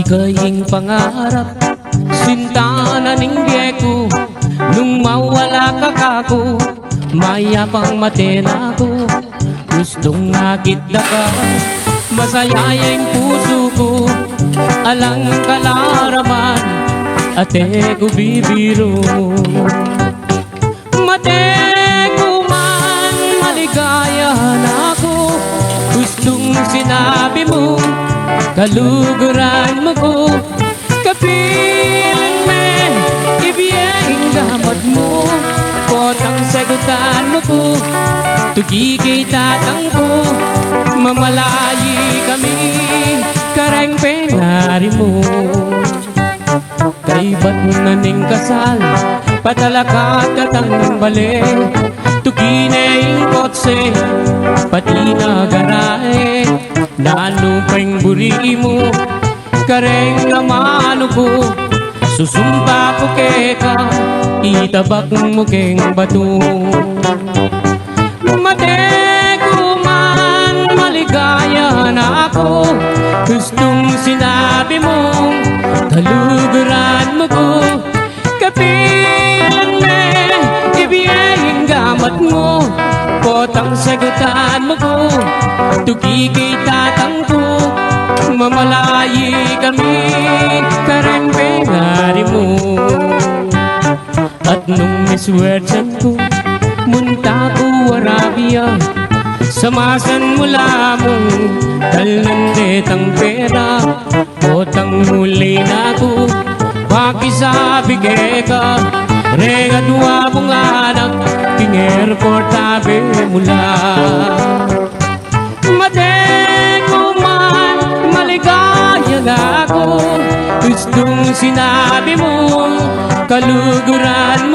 kaying pangarap, sinta na ningge ko. Nung mawala ka kako, mayapang matena ko. Gustong nakita ka, masaya yung puso ko. Alang kalaraman, ate ko bibiro. Mate ko man, maligaya na ako. Gustong sinabi mo, kaluguran mo ko. Kapiling me, ibiyeng gamot mo. Potang sagutan mo ko, tugi kay tatang ko. Mamalayi kami, kareng penari mo. Kay ba't naning kasal, patalakat katang balik. Tugi na yung kotse, pati na garahe. Nanupeng buri mo, kareng namano ko. Susumpa ko keka, itabak mo keng bato. Mate ko man, maligaya na ako. Gustong sinabi mo, kaluguran mo ko. Kapilan me, ibiyeng gamat mo. Potang sagutan mo ko, tugi kay tatang ko. Mamalayi kami, karang penari mo. At nung miswertsan ko, munta ko Arabia. Samasan mula mo, talandetang pera. Potang muli na ko, pakisabi ka. Regadwa mong anak, king airport tabi mula. Mate ko man, maligaya na ako. Gustong sinabi mo, kaluguran mo